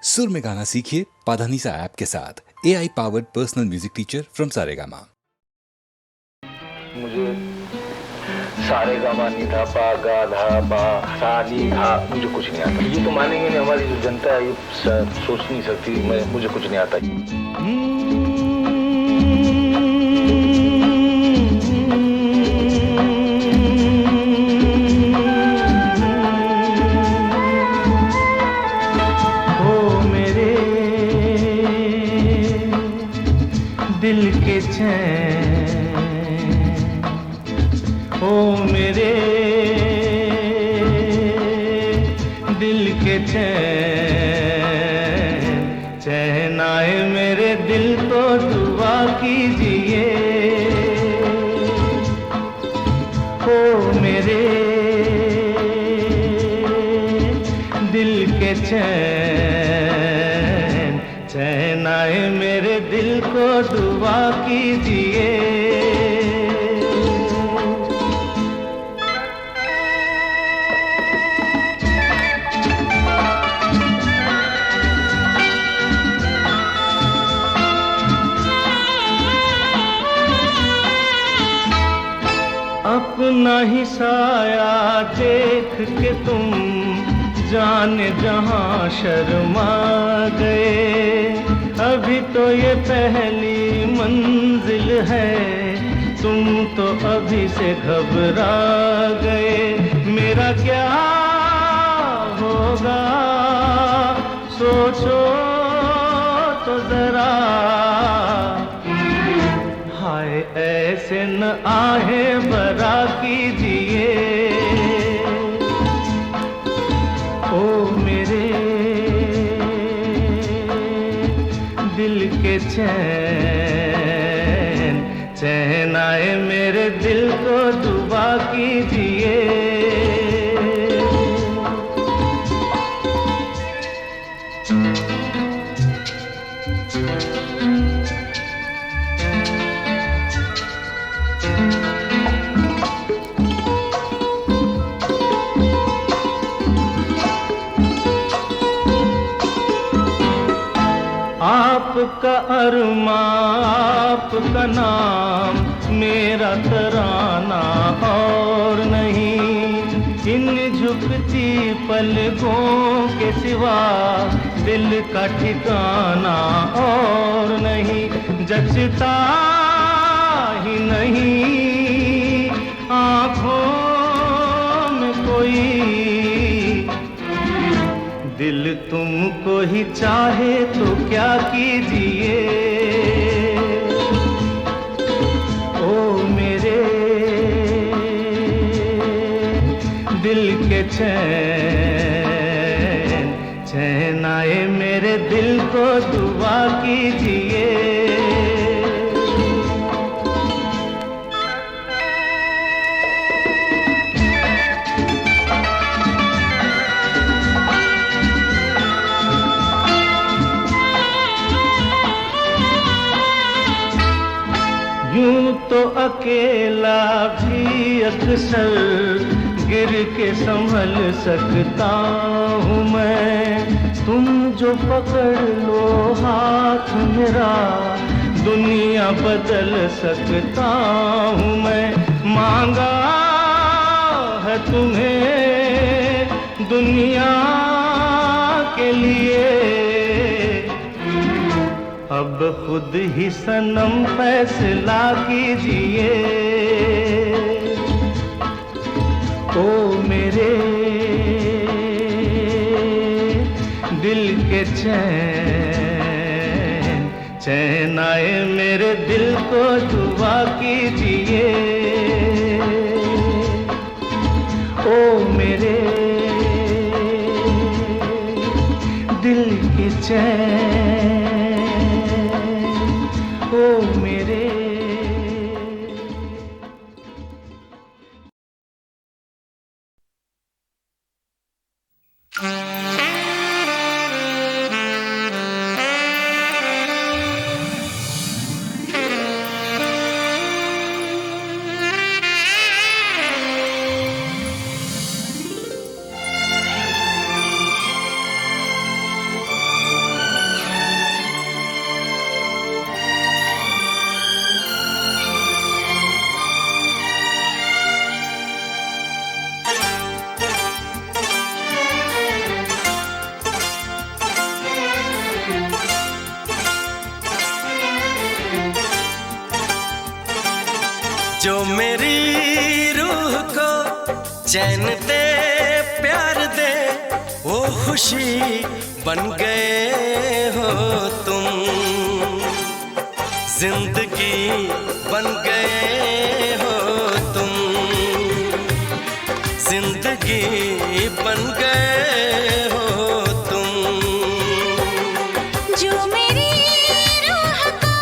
सुर में गाना सीखिए पाधानीसा ऐप के साथ। AI powered personal music teacher from Saregama. मुझे सारेगामा नी धा पा गा धा पा सा नी धा मुझे कुछ नहीं आता। ये तो मानेंगे नहीं, हमारी जो जनता है ये सोच नहीं सकती। मुझे कुछ नहीं आता। दिल के चैन, ओ मेरे दिल के चैन, चैन आए मेरे दिल को दुआ कीजिए। ओ मेरे दिल के चैन, चैन आए मेरे दिल को दुआ कीजिए। अपना ही साया देख के तुम जाने जहां शर्मा गए। अभी तो ये पहली मंजिल है, तुम तो अभी से घबरा गए। मेरा क्या होगा सोचो तो जरा, हाय ऐसे न आहे बरा कीजिए। ओ मेरे दिल के चैन, चैन आए मेरे दिल को दुआ कीजिए। आपका अरमा आपका नाम, मेरा तराना और नहीं। इन झुकती पलकों के सिवा दिल का ठिकाना और नहीं। जचता ही नहीं आँखों में कोई, दिल तुमको ही चाहे तो क्या कीजिए। ओ मेरे दिल के चैन, चैन आए मेरे दिल को दुआ कीजिए। यूं तो अकेला भी अक्सर गिर के संभल सकता हूँ मैं। तुम जो पकड़ लो हाथ मेरा, दुनिया बदल सकता हूँ मैं। मांगा है तुम्हें दुनिया के लिए, अब खुद ही सनम फैसला कीजिए। ओ मेरे दिल के चैन, चैन आए मेरे दिल को दुआ कीजिए। ओ मेरे दिल के चैन, ओ मेरे। जो मेरी रूह को चैन दे प्यार दे वो खुशी बन गए हो तुम, जिंदगी बन गए हो तुम, जिंदगी बन गए हो तुम। जो मेरी रूह को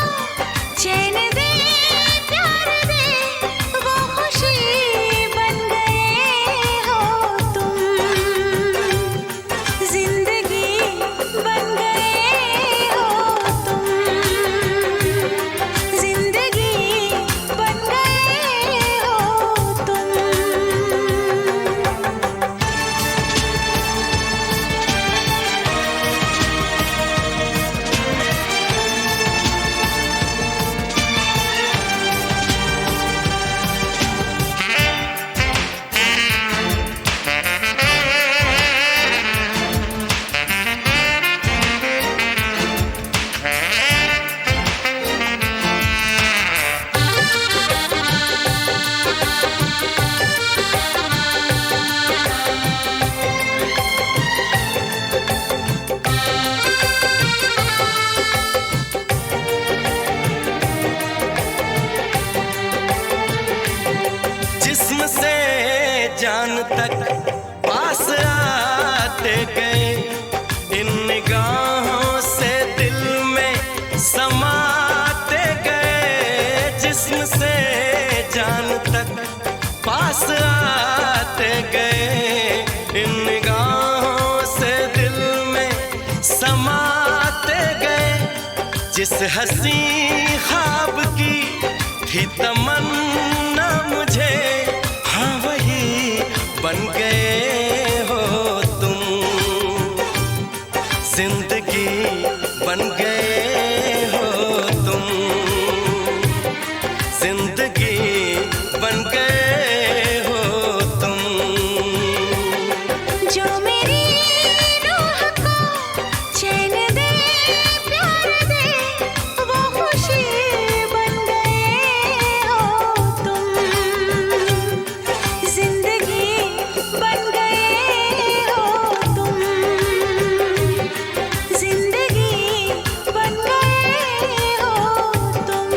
चैन दे प्यार दे वो खुशी बन गए हो तुम, जिंदगी बन गए हो तुम, जिंदगी बन गए हो तुम। जिस्म से जान तक पास आते गए, इन निगाहों से दिल में समाते गए। जिस्म से जान तक पास आते गए, इन निगाहों से दिल में समाते गए। जिस हंसी ख्वाब की थी तमन्ना मुझे, हाँ वही बन गए हो तुम, जिंदगी बन गए हो तुम, जिंदगी बन गए हो तुम। जो मेरी रूह को चैन दे प्यार दे वो खुशी बन गए हो तुम, जिंदगी बन गए हो तुम, जिंदगी बन गए हो तुम।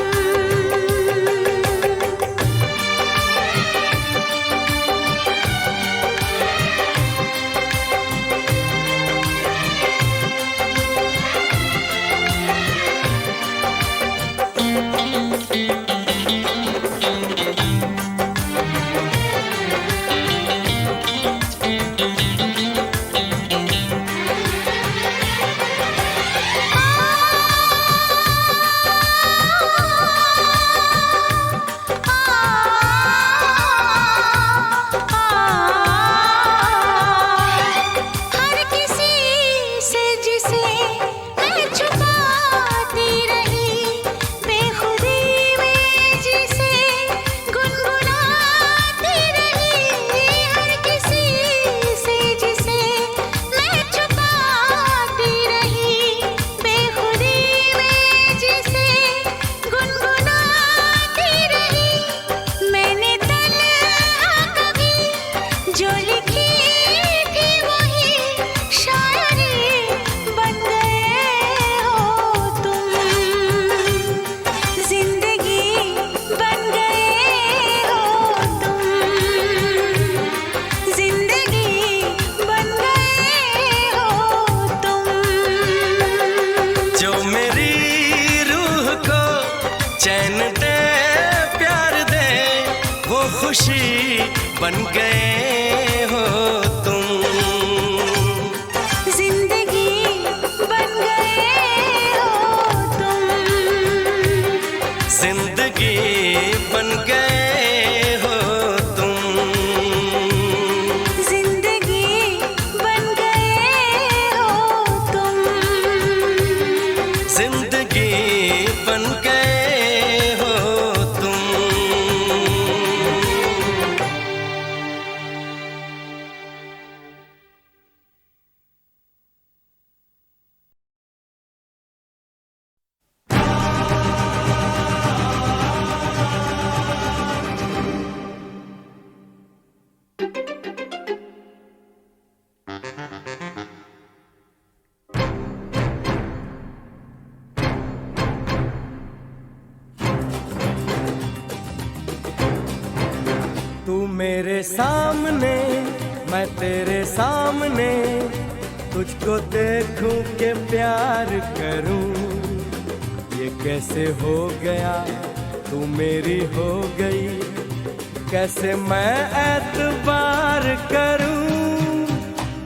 हर किसी से जिसे मैं छुपाती रही, बेखुदी में जिसे गुनगुनाती रही। हर किसी से जिसे मैं छुपाती रही, बेखुदी में जिसे गुनगुनाती रही। मैंने तन्हा कभी जो लिखी थी वही शायरी बन गए हो तुम, जिंदगी बन गए हो तुम, जिंदगी बन गए हो तुम। जो मेरी रूह को चैन दे प्यार दे वो खुशी बन गए हो तुम, जिंदगी बन गए हो तुम, जिंदगी बन गए हो तुम, जिंदगी बन गए हो तुम, जिंदगी बन गए हो तुम। तू मेरे सामने, मैं तेरे सामने, तुझको देखूं के प्यार करूं। ये कैसे हो गया, तू मेरी हो गई, कैसे मैं एतबार करूं।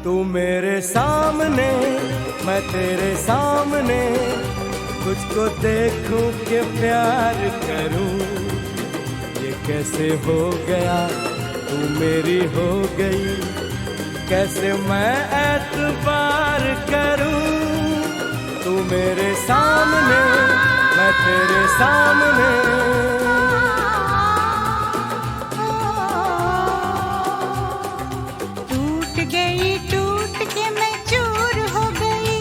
तू मेरे सामने, मैं तेरे सामने, तुझको देखूं के प्यार करूं। ये कैसे हो गया, तू मेरी हो गई, कैसे मैं एतबार करूं। तू मेरे सामने, मैं तेरे सामने। टूट गई, टूट के मैं चूर हो गई,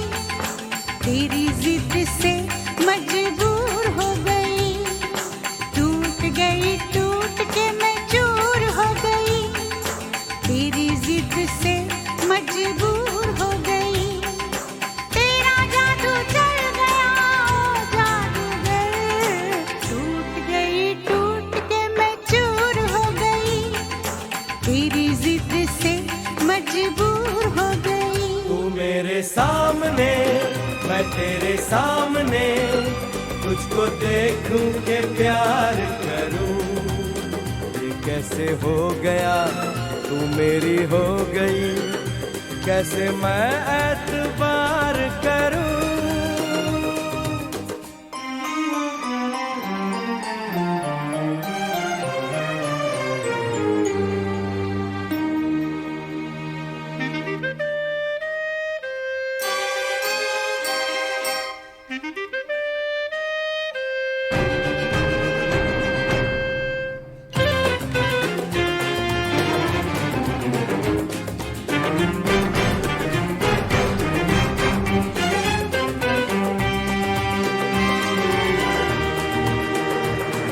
तेरी जिद से मजबूर हो गई। टूट गई, टूट के मैं चूर हो गई, तेरी जिद से मजबूर हो गई। तेरा जादू चल गया, ओ जादूगर। टूट गई, टूट के मैं चूर हो गई, तेरी जिद से मजबूर हो गई। तू मेरे सामने, मैं तेरे सामने, तुझको देखूं के प्यार करूं। ये कैसे हो गया, तू मेरी हो गई, कैसे मैं एतबार करूं।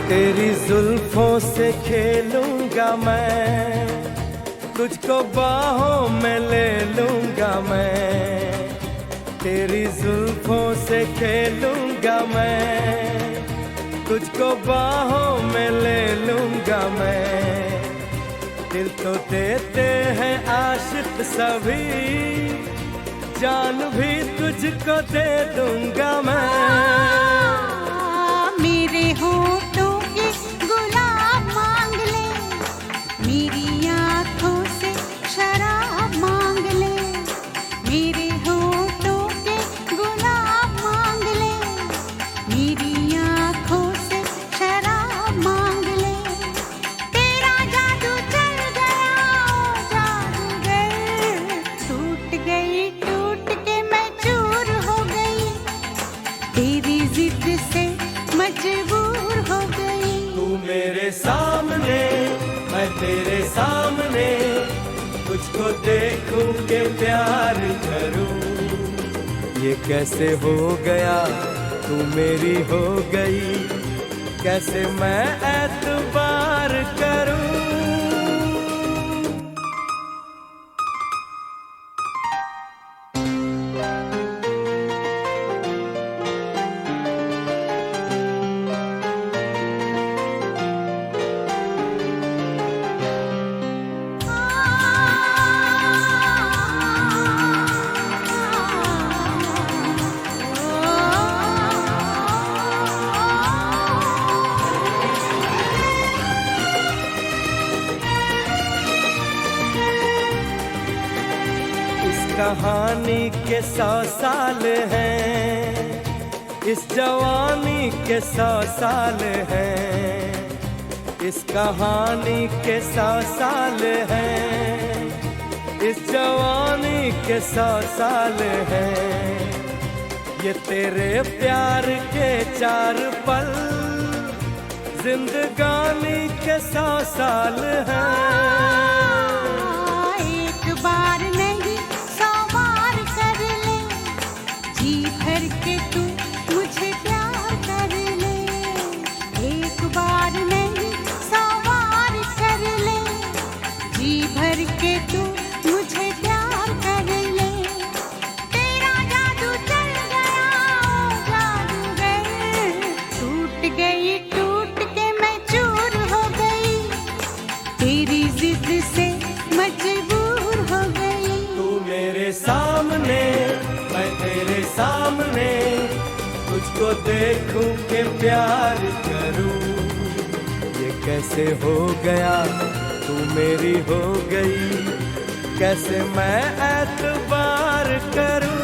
तेरी जुल्फों से खेलूंगा मैं, तुझको बाहों में ले लूंगा मैं। तेरी जुल्फों से खेलूंगा मैं, तुझको बाहों में ले लूंगा मैं। दिल तो देते हैं आशिक सभी, जान भी तुझको दे दूंगा मैं। मेरे होठों के गुलाब मांग ले, मेरी आँखों से शराब मांग ले। मेरे होठों के गुलाब मांग ले, मेरी आँखों से शराब मांग ले। तेरा जादू चल गया, ओ जादूगर। टूट गई, टूट के मैं चूर हो गई, तेरी जिद से मजबूर हो गई। तू मेरे सामने, मैं तेरे सामने, तुझको देखूं के प्यार करूं। ये कैसे हो गया, तू मेरी हो गई, कैसे मैं एतबार करूं। कहानी के 100 साल हैं, इस जवानी के 100 साल हैं। इस कहानी के 100 साल हैं, इस जवानी के 100 साल हैं। ये तेरे प्यार के 4 पल, जिंदगानी के 100 साल हैं। एक बार नहीं 100 बार कर ले, जी भर के तू मुझे प्यार कर ले। एक बार नहीं 100 बार कर ले, जी भर के तू मुझे प्यार कर ले। तेरा जादू चल गया, ओ जादूगर। टूट गई, टूट के मैं चूर हो गई, तेरी सामने, तुझको देखूं के प्यार करूं। ये कैसे हो गया, तू मेरी हो गई, कैसे मैं एतबार करूं।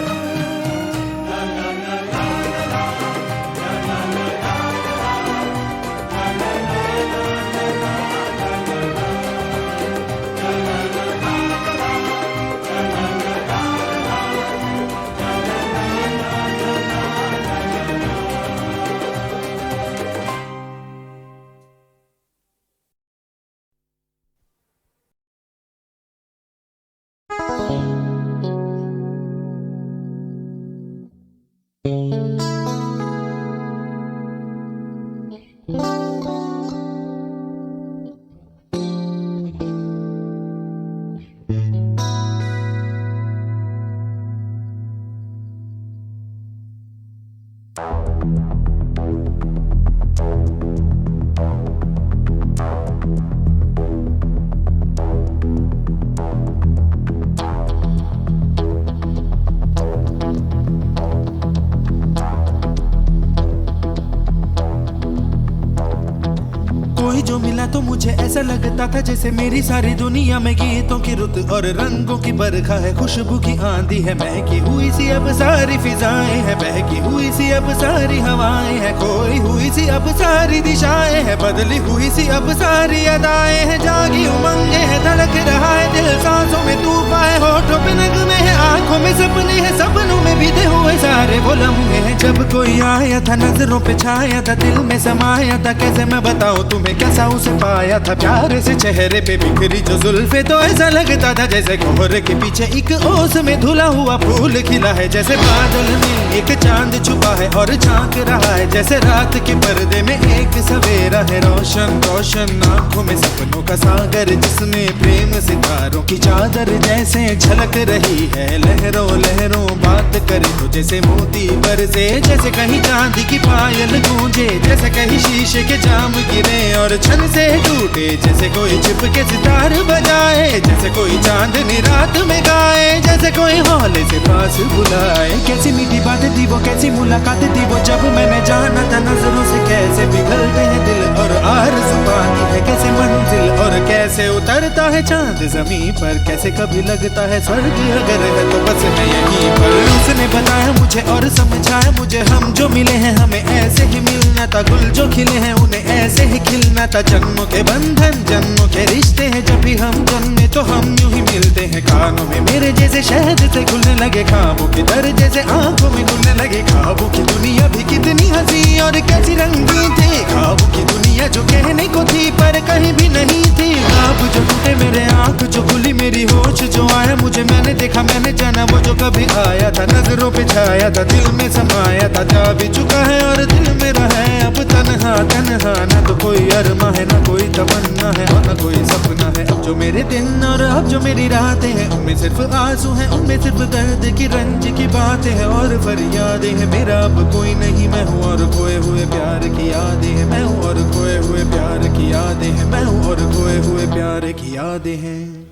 जो मिला तो मुझे ऐसा लगता था जैसे मेरी सारी दुनिया में गीतों की रुत और रंगों की बरखा है, खुशबू की आंधी है, महकी हुई सी अब सारी फिजाएं हैं, बहकी हुई सी अब सारी हवाएं हैं, खोई हुई सी अब सारी दिशाएं हैं, बदली हुई सी अब सारी अदाएं हैं, जागी उमंगे है, धड़क रहा है दिल, सांसों में तूफान है, होठों पे नगमे है, आंखों में सपने हैं, सपनों में बीते हुए सारे वो लम्हे हैं। जब कोई आया था नजरों पे छाया था, दिल में समाया था, कैसे मैं बताऊं तुम्हें कैसा उसे पाया था, प्यार से चेहरे पे बिखरी जो जुल्फे, तो ऐसा लगता था जैसे कोहरे के पीछे एक ओस में धुला हुआ फूल खिला है, जैसे बादल में एक चांद छुपा है और झांक रहा है, जैसे रात के पर्दे में एक सवेरा है, रोशन रोशन आंखों में सपनों का सागर, जिसमें प्रेम सितारों की चादर जैसे झलक रही है, लहरों लहरों बात करे तो जैसे मोती बरसे, जैसे कहीं चांदी की पायल गूंजे, जैसे कहीं शीशे के जाम गिरे और छन से टूटे, जैसे कोई छिप के सितार बजाए, जैसे कोई चांदनी रात में गाए, जैसे कोई हौले से पास बुलाए। कैसी मीठी बातें थी वो, कैसी मुलाकातें थी वो, जब मैंने जाना था नजरों से कैसे पिघलते हैं दिल और आरज़ू पाती है कैसे मंजिल, और कैसे उतरता है चांद जमीन पर, कैसे कभी लगता है स्वर्ग अगर है तो बस मैं यहीं पर। उसने बताया मुझे और समझाया मुझे, हम जो मिले हैं हमें ऐसे ही मिलना था, गुल जो खिले हैं उन्हें ऐसे ही खिलना था, जन्मों के बंधन जन्मों के रिश्ते हैं, जब भी हम जन्मे तो हम यूं ही मिलते हैं, कानों में मेरे जैसे शहद से खुलने लगे ख्वाबों के दर, जैसे आंखों में घुलने लगे ख्वाबों की दुनिया भी कितनी हंसी और कैसी रंगीन थी, ख्वाबों की दुनिया जो कहने को थी पर कहीं भी नहीं थी, ख्वाब जो टूटे मेरे आंख जो खुली मेरी होश जो आया मुझे, मैंने देखा मैंने जाना वो जो कभी आया था, नजरों पे छाया था, दिल में समाया था, जा भी चुका है और दिल मेरा है अब तन्हा तन्हा, ना तो कोई अरमा है ना कोई तमन्ना है और ना कोई सपना है, अब जो मेरे दिन और अब जो मेरी रातें हैं उनमें सिर्फ आंसू हैं, उनमें सिर्फ दर्द की रंज की बातें हैं और फरियादें हैं, मेरा अब कोई नहीं मैं हूँ और खोए हुए प्यार की यादें हैं, मैं हूँ और खोए हुए प्यार की यादें हैं, मैं हूँ और खोए हुए प्यार की यादें हैं।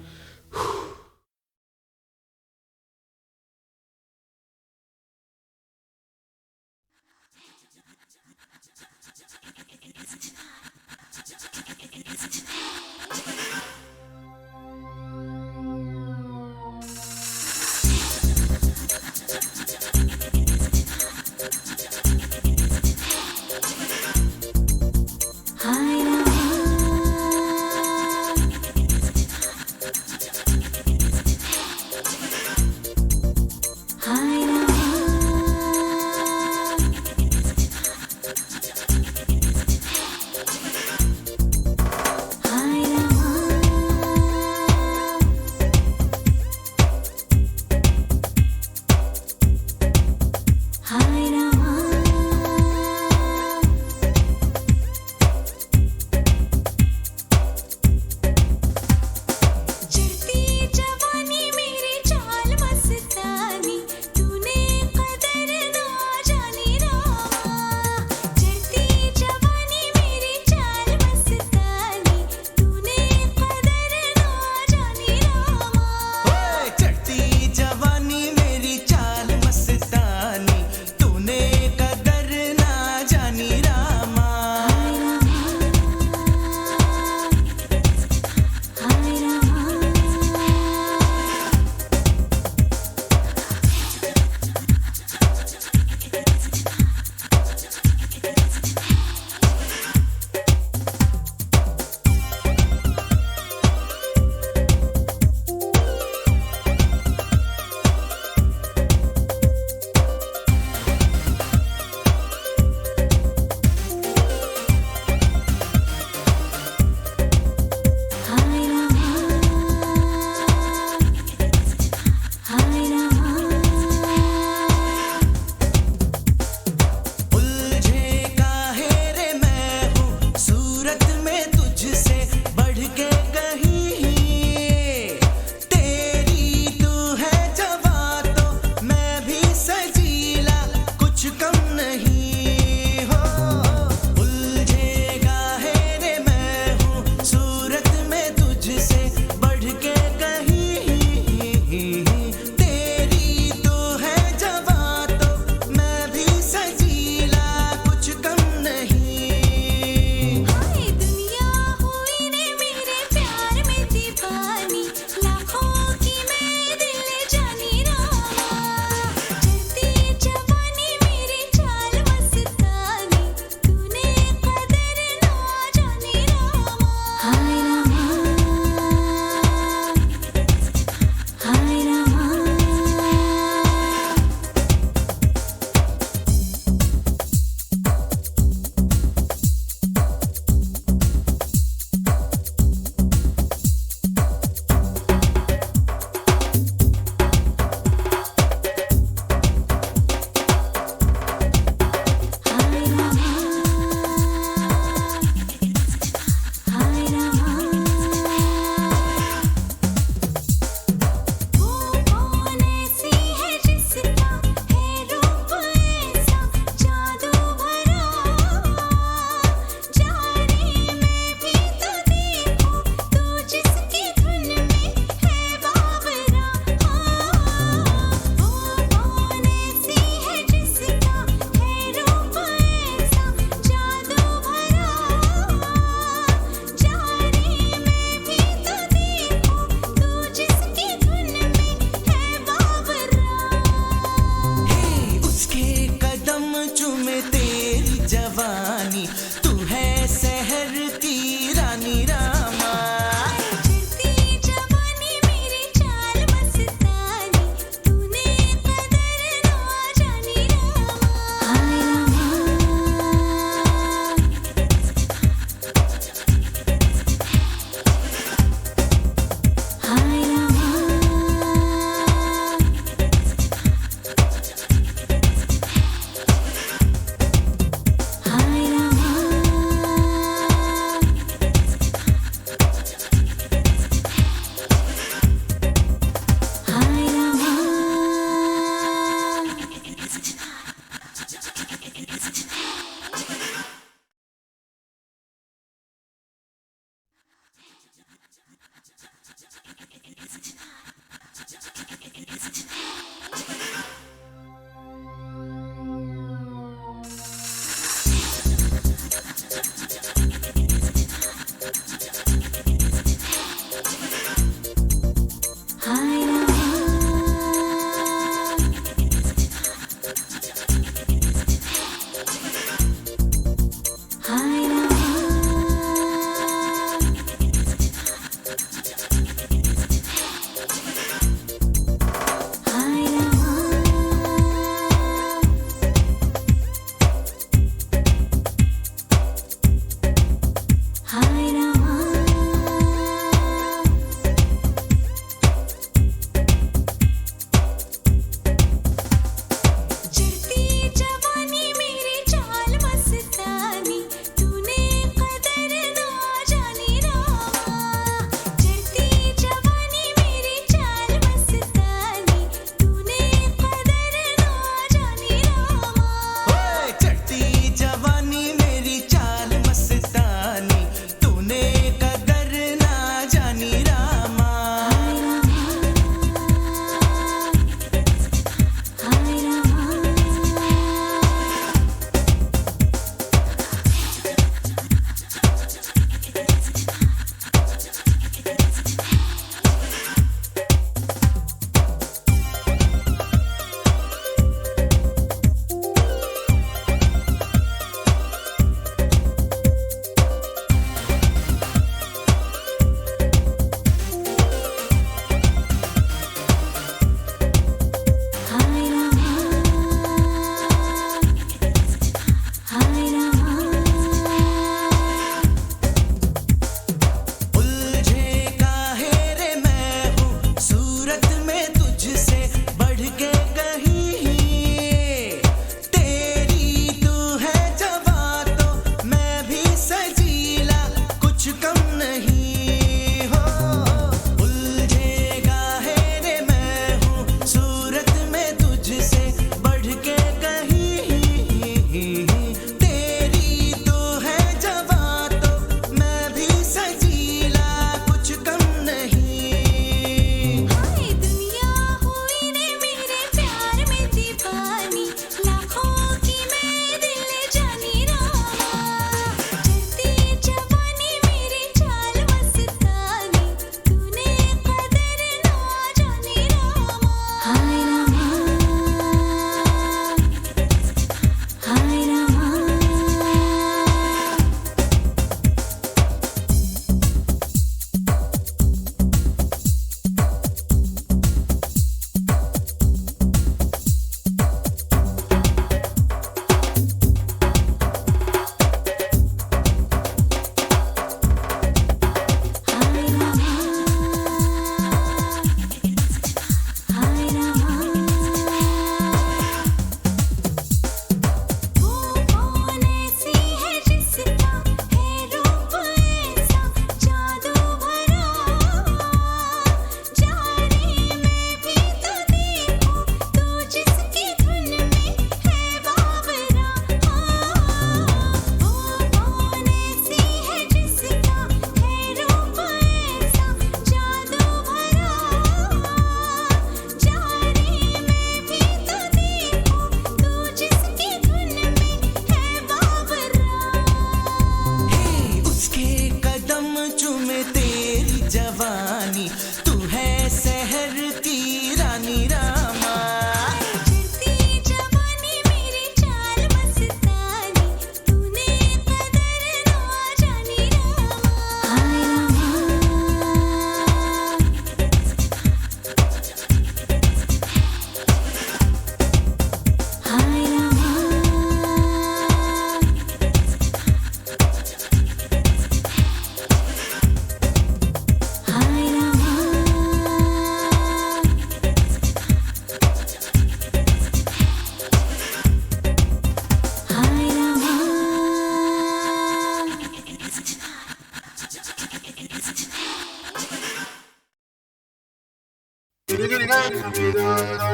जवानी, तू है शहर की रानी रामा। चढ़ती जवानी मेरी चाल मस्तानी, तूने कदर ना जानी रामा। हाय रामा, हाय रामा, हाय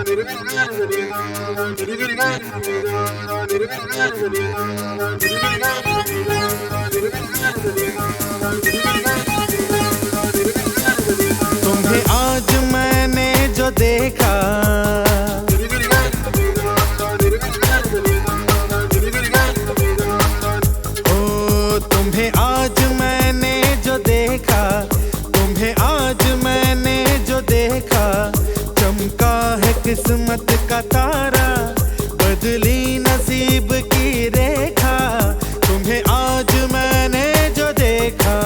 तुम्हें आज मैंने जो देखा, ओ तुम्हें आज मैंने जो देखा, तुम्हें आज मैंने जो देखा, चमका है किस्मत का तारा, बदली नसीब की रेखा। तुम्हें आज मैंने जो देखा,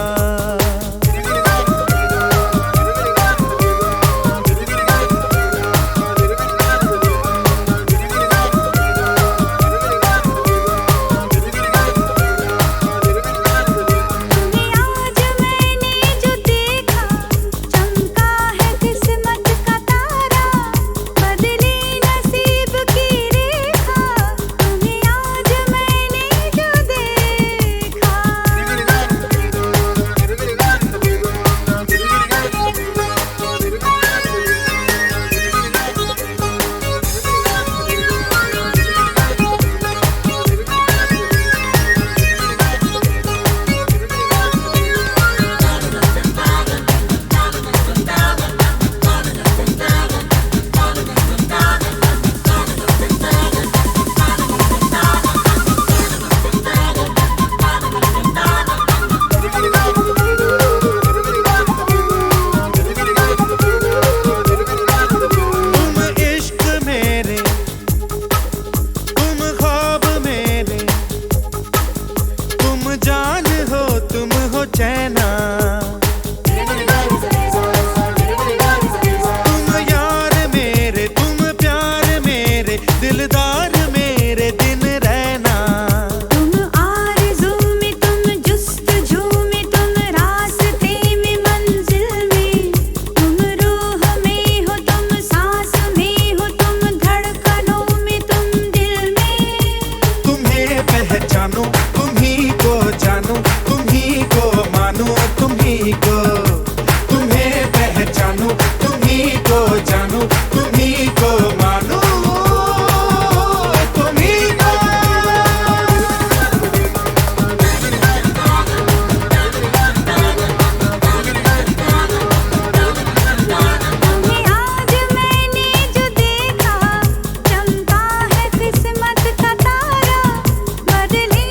तुम्हें आज मैंने जो देखा, चमका है किस्मत का तारा, बदली नसीब की रेखा। तुम्हें आज मैंने जो देखा, तुम इश्क मेरे, तुम ख्वाब मेरे, तुम जान हो, तुम हो चैना, तुम यार मेरे, तुम प्यार मेरे, दिलदार मेरे दिन रहना। तुम आरज़ू में, तुम जुस्तजू में, तुम रास्ते में, मंजिल में, तुम रूह में हो, तुम सांस में हो, तुम धड़कनों में, तुम दिल में। तुम्हें पहचानो, तुम्ही को जानो, तुम्ही को मानो, तुम्ही को, तुम्हें पहचानो, तुम्ही को जानो, तुम्ही को मानो, तुम्ही को। तुम्हें आज मैंने जो देखा, चमका है किस्मत का तारा, बदली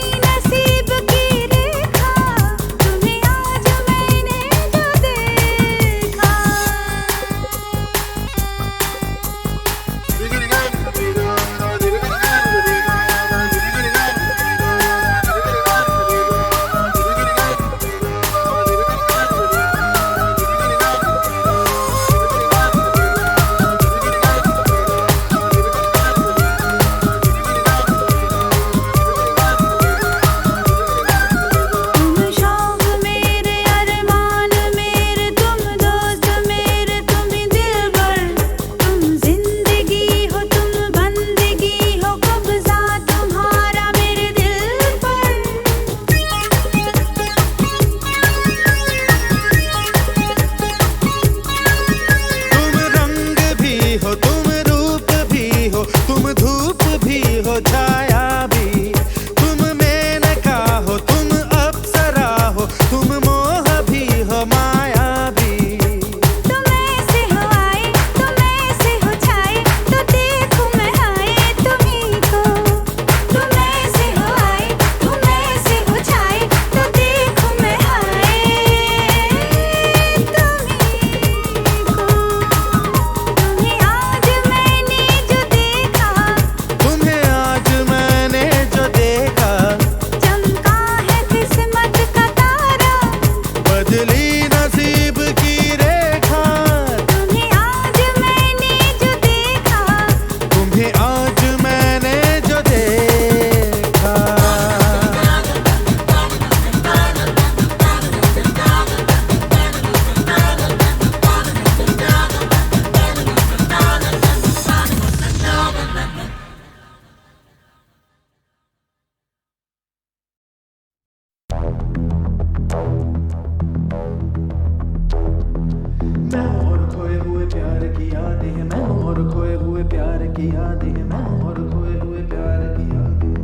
की यादें हैं मैं हूं और खोए हुए प्यार की यादें।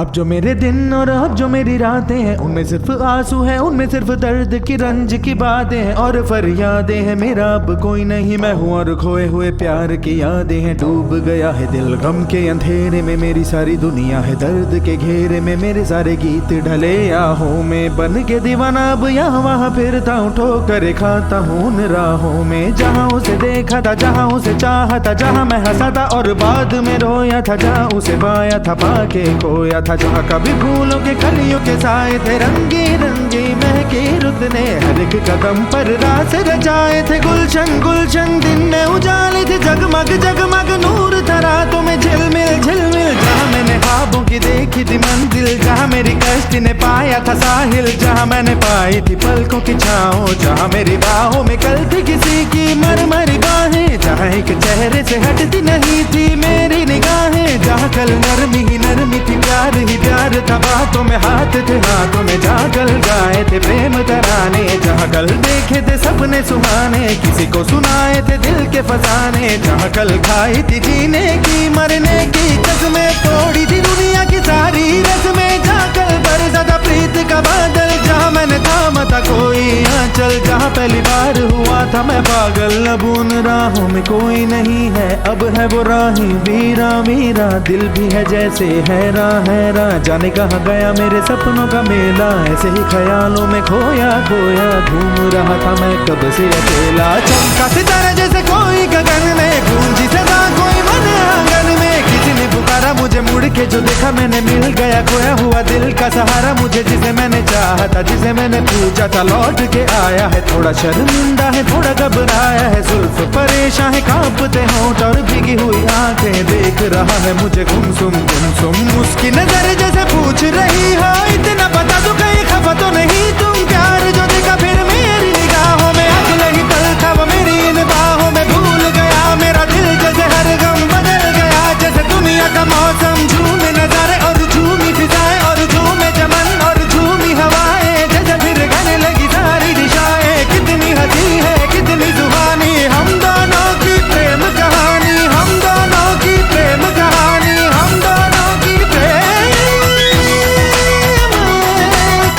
अब जो मेरे दिन और अब जो मेरी रातें हैं उनमें सिर्फ आंसू है, उनमें सिर्फ दर्द की रंज की बातें हैं और फरियादें हैं। मेरा अब कोई नहीं मैं हूँ और खोए हुए प्यार की यादें हैं। डूब गया है दिल गम के अंधेरे में, मेरी सारी दुनिया है दर्द के घेरे में। मेरे सारे गीत ढले आहों में, बन के दीवाना अब यहाँ वहाँ फिरता हूँ, ठोकर खाता हूँ उन राहों में। जहाँ उसे देखा था, जहाँ उसे चाहा था, जहाँ मैं हंसा था और बाद में रोया था, जहाँ उसे पाया था पाके खोया था, जहाँ कभी फूलों के कलियों के साए थे। रंगी रंगी महकी रुत ने हर एक कदम पर रास रचाए थे। गुलशन गुलशन दिन में उजाले थे, जगमग जगमग नूर था रातों में झिलमिल झिलमिल। जहाँ मैंने ख्वाबों की देखी थी मंजिल, जहाँ मेरी कश्ती ने पाया था साहिल, जहाँ मैंने पाई थी पलकों की छाँव, जहाँ मेरी बाहों में कल थी किसी की मरमरी बाहें, जहाँ एक चेहरे से हटती नहीं थी मेरी निगाहें, जहाँ कल नरमी ही नरमी थी प्यार ही प्यार था। बातों में हाथ थे हाथों में, जहाँ कल गाए थे प्रेम तराने, जहाँ कल देखे थे सपने सुहाने, किसी को सुनाए थे दिल के फसाने, जहाँ कल खाई थी जीने की मरने की कसमें, तोड़ी थी दुनिया की सारी रस्में, जहाँ कल बरसा था प्रीत का बादल, जहाँ मैंने थामा था कोई आंचल, जहाँ पहली बार हुआ था मैं पागल। अब उन राहों में कोई नहीं है, अब है वो राही वीरा वीरा, दिल भी है जैसे हैरान हैरान, जाने कहाँ गया मेरे सपनों का मेला, ऐसे ही ख्यालों में खोया खोया घूम रहा था मैं कब से अकेला। चमका सितारा जैसे कोई गगन में, गूंजी सदा कोई मन आंगन में, किसी ने पुकारा मुझे मुड़ के जो देखा मैंने, मिल गया खोया हुआ दिल का सहारा मुझे, जिसे मैंने चाहा था जिसे मैंने पूछा था लौट के आया है। थोड़ा शर्मिंदा है थोड़ा घबराया है, जुल्फ परेशान है कांपते होंठ और भीगी हुई आंखें, देख रहा है मुझे गुमसुम गुमसुम। उसकी नजर जैसे पूछ रही हो इतना बता दो कहीं खफा तो नहीं तुम, प्यार जो देखा फिर मेरी निगाहों में, अगले ही पल था वो मेरी इन बाहों में, भूल गया मेरा दिल जैसे हर गम बदल गया, जैसे दुनिया का मौसम झूमे नजारे और झूमी फिजाएं और झूमे चमन और झूमी हवाएं, जैसे फिर गाने लगी सारी दिशाएं। कितनी हंसी है कितनी जुबानी, हम दोनों की प्रेम कहानी, हम दोनों की प्रेम कहानी, हम दोनों की प्रेम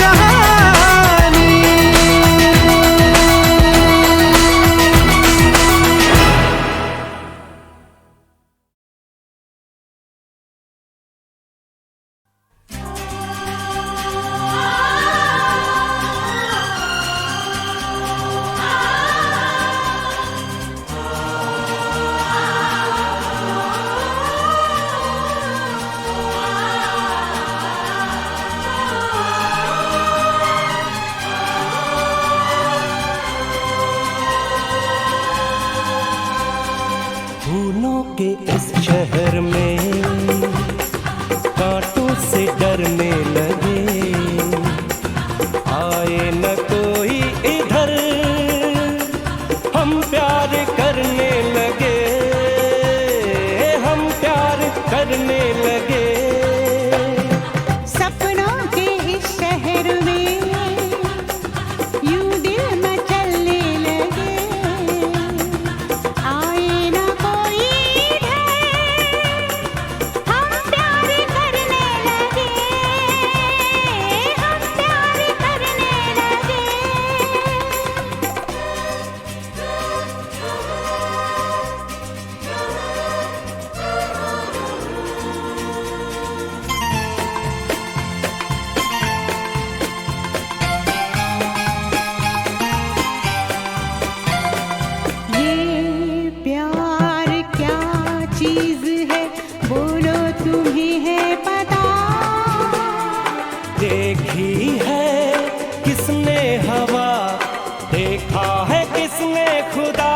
कहानी। फूलों के इस शहर में कांटों से डरने लगे, आए न कोई इधर हम प्यार करने लगे, हम प्यार करने लगे। सपनों के इस शहर में यूं दिल मचलने लगे, आए ना कोई इधर हम प्यार करने लगे, हम प्यार करने लगे। ये प्यार क्या चीज है बोलो तुम्हें है पता, देखी है किसने हवा, देखा है किसने खुदा,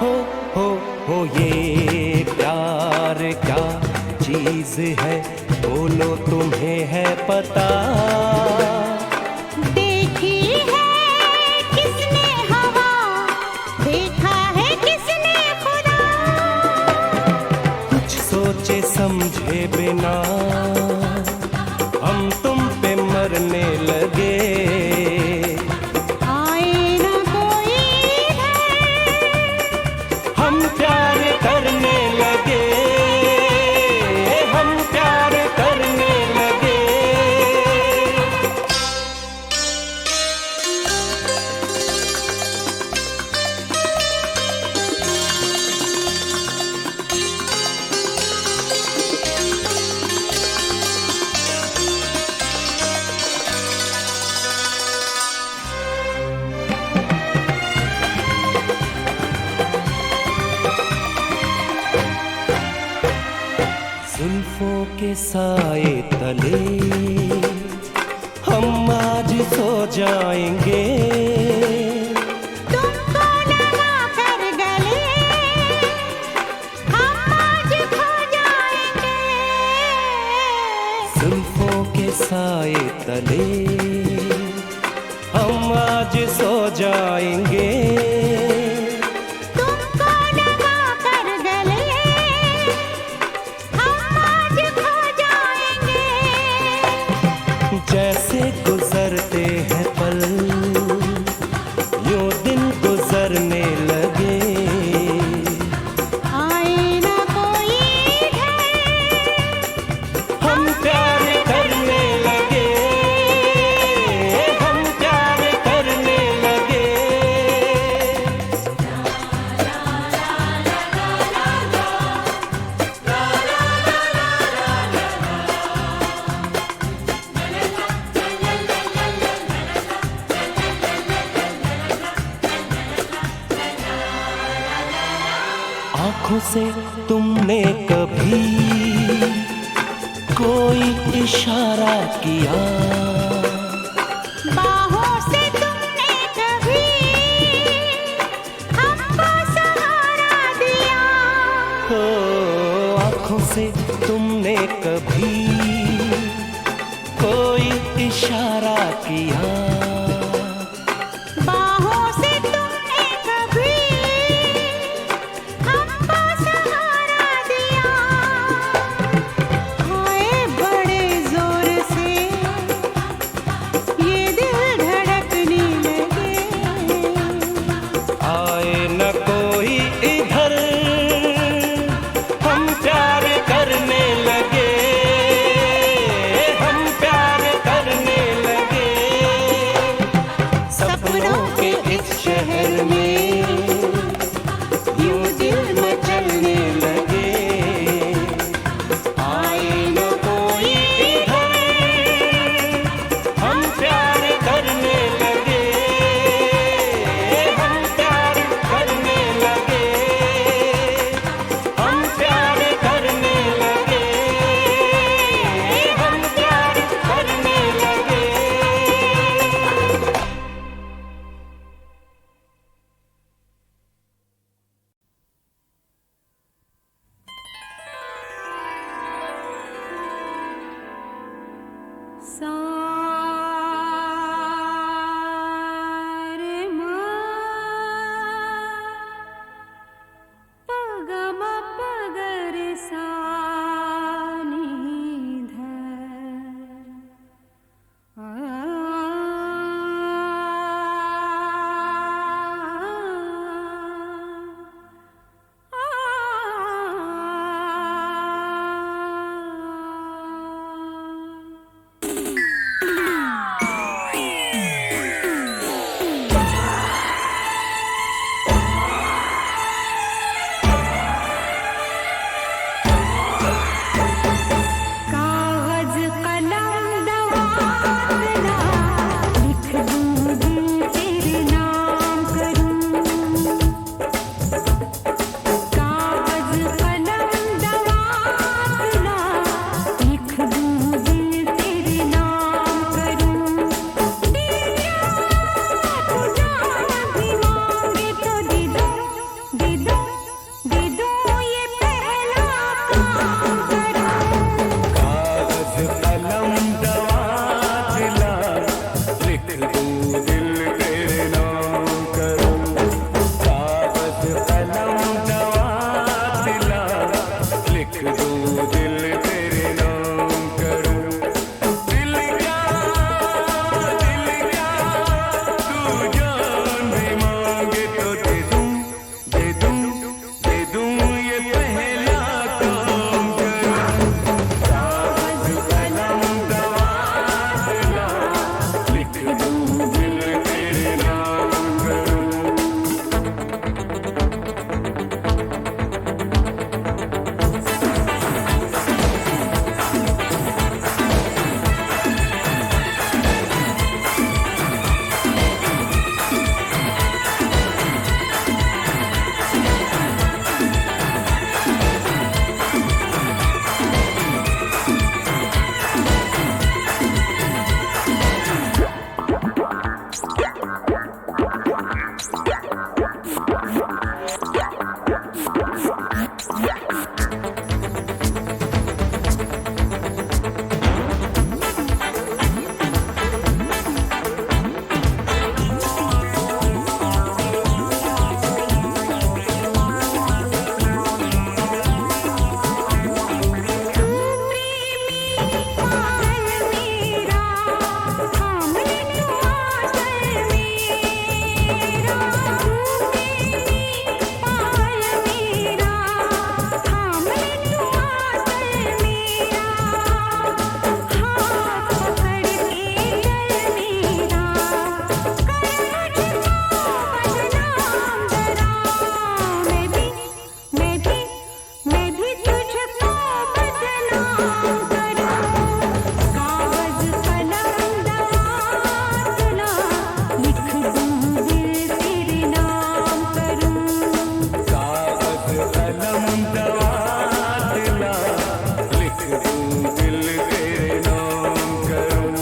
हो ये प्यार क्या चीज है बोलो तुम्हें है पता। देखी है किसने हवा, देखा है किसने खुदा, कुछ सोचे समझे बिना हम तुम पे मरने लगे, आए ना कोई इधर हम प्यार जुल्फों के साए तले हम आज सो जाएंगे। तुमको लगा कर गले हम आज खो जाएंगे। जुल्फों के साए तले हम आज सो जाएंगे। तुमको लगा कर गले हम आज खो जाएंगे। जैसे गुजरते हैं पल यूं दिन गुजरने लगे। आए ना कोई है हम प्यार करने लगे, हम प्यार करने लगे। आँखों से तुमने कभी कोई इशारा किया। बाहों से तुमने कभी हमको सहारा दिया। हो आँखों से तुमने कभी कोई इशारा किया। बाहों से तुमने कभी हमको सहारा दिया। आए बड़े जोर से ये दिल धड़कने लगे। आए न कोई इधर हम प्यार करने लगे, हम प्यार करने लगे। दूं दिल तेरे नाम करूं।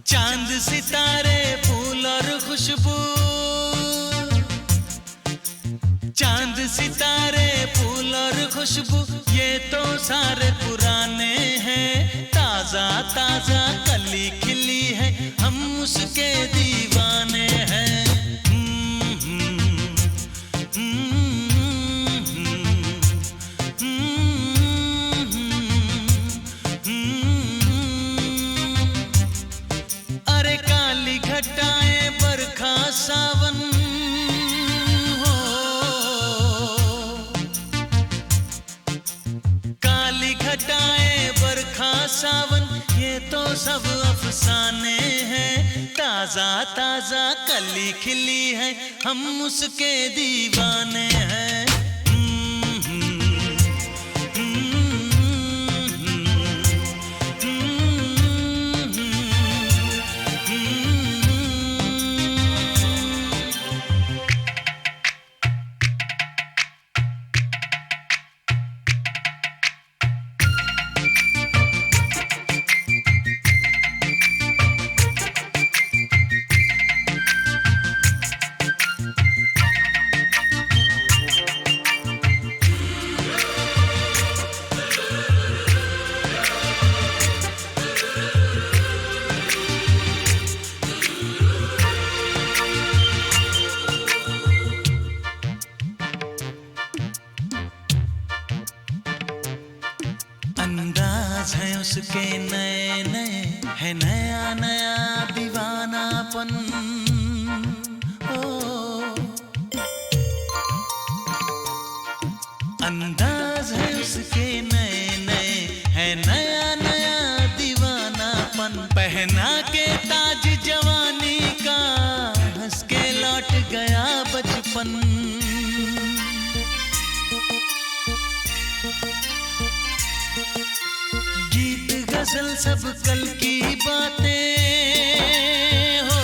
चांद सितारे फूल और खुशबू, चांद सितारे फूल और खुशबू ये तो सारे पुराने हैं। ताजा ताजा कली खिली है, हम उसके दीवाने हैं। अरे काली घटाएं बरखा सावन हो, काली घटाएं बरखा सावन ये तो सब अफसाने हैं। ताजा ताजा कली खिली है, हम उसके दीवाने हैं। गहना के ताज जवानी का हंस के लौट गया बचपन। गीत गजल सब कल की बातें हो,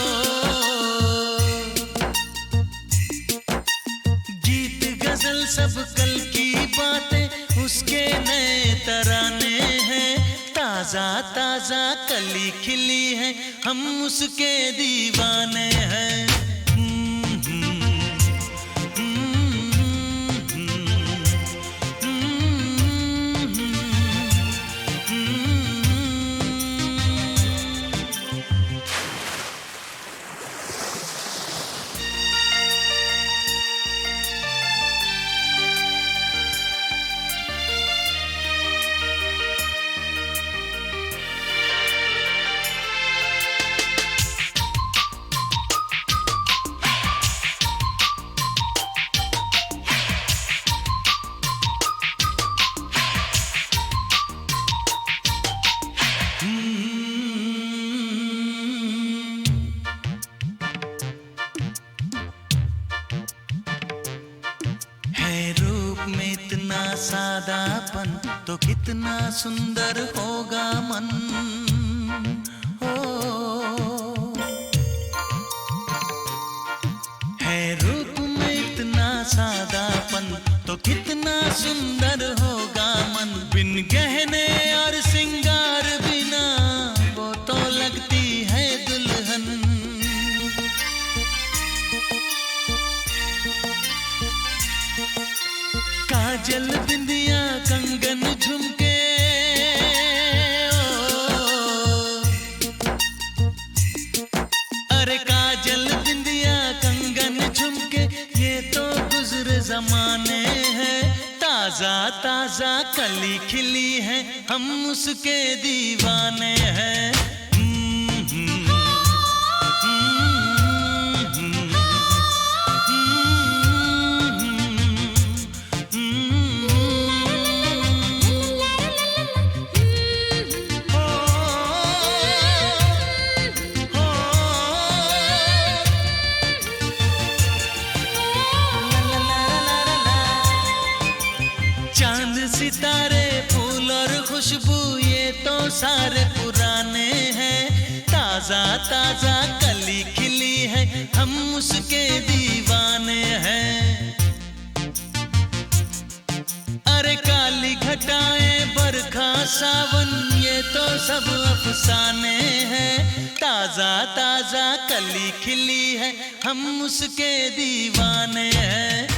गीत गजल सब कल की बातें उसके नए तराने हैं। ताजा ताजा कली खिली है, हम उसके दीवाने हैं। में इतना सादापन तो कितना सुंदर होगा मन। हो है रूप में इतना सादापन तो कितना सुंदर होगा मन। बिन गहने और सिंगार बिना वो तो लगती है दुल्हन। काजल बिंदिया कंगन झुमके अरे काजल बिंदिया कंगन झुमके ये तो गुजरे जमाने हैं। ताजा ताजा कली खिली है, हम उसके दीवाने हैं। चांद सितारे फूल और खुशबू ये तो सारे पुराने हैं। ताजा ताजा कली खिली है, हम उसके दीवाने हैं। अरे काली घटाएं बरखा सावन ये तो सब अफसाने हैं। ताजा ताजा कली खिली है, हम उसके दीवाने हैं।